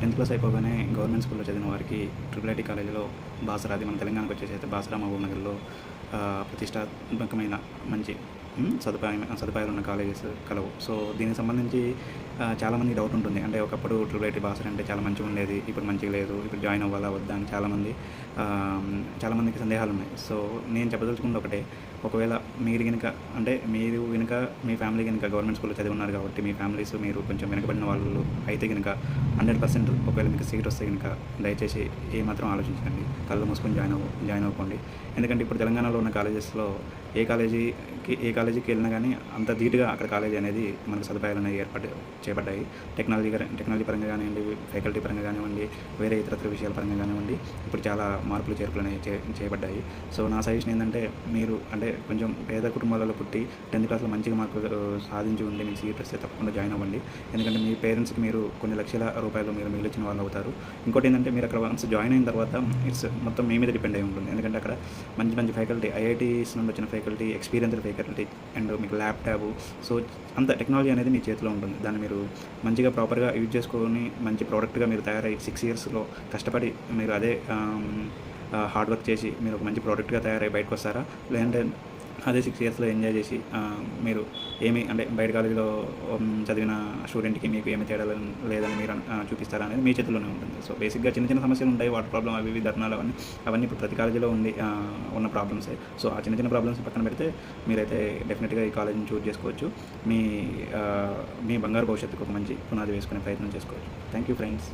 10th class అయిపోగానే government స్కూల్‌లో చదివిన వారికి ట్రిపుల్ ఐటీ కాలేజీలో బాసరా, అది మన తెలంగాణకు వచ్చేసి అయితే బాసరా మహబూబ్ నగర్‌లో ప్రతిష్టాత్మకమైన మంచి సదుపాయాలున్న కాలేజెస్ కలవు. సో దీనికి సంబంధించి చాలామంది డౌట్ ఉంటుంది. అంటే ఒకప్పుడు ట్రిపుల్ ఐటీ బాసరా అంటే చాలా మంచిగా ఉండేది, ఇప్పుడు మంచిగా లేదు, ఇప్పుడు జాయిన్ అవ్వాలా వద్దా అని చాలామందికి సందేహాలున్నాయి. సో నేను చెప్పదలుచుకుంది ఒకటే, ఒకవేళ మీరు గనుక మీ ఫ్యామిలీ గనుక గవర్నమెంట్ స్కూల్‌లో చదివి ఉన్నారు కాబట్టి, మీ ఫ్యామిలీస్ మీరు కొంచెం వెనకబడిన వాళ్ళు అయితే గనుక 100% ఒకవేళ మీకు సీట్ వస్తే గనుక దయచేసి ఏమాత్రం ఆలోచించకండి. కళ్ళు మూసుకొని జాయిన్ అవ్వుకోండి. ఎందుకంటే ఇప్పుడు తెలంగాణలో ఉన్న కాలేజెస్‌లో ఏ కాలేజీకి వెళ్ళినా కానీ అంత ధీటుగా అక్కడ కాలేజీ అనేది మనకు సదుపాయాలు అనేవి చేపడ్డాయి. టెక్నాలజీ పరంగా కానివ్వండి, ఫ్యాకల్టీ పరంగా కానివ్వండి, వేరే ఇతరత్ర విషయాల పరంగా కానివ్వండి, ఇప్పుడు చాలా చేర్పులు అనేవి చేయబడ్డాయి. సో నా సజెషన్ ఏంటంటే, మీరు అంటే కొంచెం పేద కుటుంబాలలో పుట్టి 10th క్లాస్‌లో మంచిగా మార్కులు సాధించి ఉండి మీకు సీట్ వస్తే తప్పకుండా జాయిన్ అవ్వండి. ఎందుకంటే మీ పేరెంట్స్‌కి మీరు కొన్ని లక్షల రూపాయలు మీరు మిగిలిచ్చిన వాళ్ళు అవుతారు. ఇంకోటి ఏంటంటే, మీరు అక్కడ వన్స్ జాయిన్ అయిన తర్వాత మొత్తం మీ మీద డిపెండ్ అయి ఉంటుంది. ఎందుకంటే అక్కడ మంచి ఫ్యాకల్టీ, ఐఐటీస్ నుండి వచ్చిన ఫ్యాకల్టీ, ఎక్స్పీరియన్స్డ్ ఫ్యాకల్టీ అండ్ మీకు ల్యాప్టాప్, సో అంత టెక్నాలజీ అనేది మీ చేతిలో ఉంటుంది. దాన్ని మీరు మంచిగా ప్రాపర్గా యూజ్ చేసుకొని మంచి ప్రోడక్ట్గా మీరు తయారై 6 ఇయర్స్‌లో కష్టపడి మీరు అదే హార్డ్ వర్క్ చేసి మీరు ఒక మంచి ప్రోడక్ట్గా తయారై బయటకు వస్తారా? లేదంటే అదే 6 ఇయర్స్‌లో ఎంజాయ్ చేసి మీరు బయట కాలేజీలో చదివిన స్టూడెంట్‌కి మీకు ఏమి తేడా లేదని మీరు చూపిస్తారా అనేది మీ చేతుల్లోనే ఉంటుంది. సో బేసిక్‌గా చిన్న సమస్యలు ఉంటాయి, వాటర్ ప్రాబ్లమ్ అవి ఇవి ధర్నాలు అవన్నీ ఇప్పుడు ప్రతి కాలేజీలో ఉన్న ప్రాబ్లమ్సే. సో ఆ చిన్న ప్రాబ్లమ్స్ పక్కన పెడితే మీరైతే డెఫినెట్‌గా ఈ కాలేజీని చూజ్ చేసుకోవచ్చు. మీ బంగారు భవిష్యత్తుకు ఒక మంచి పునాది వేసుకునే ప్రయత్నం చేసుకోవచ్చు. Thank you friends.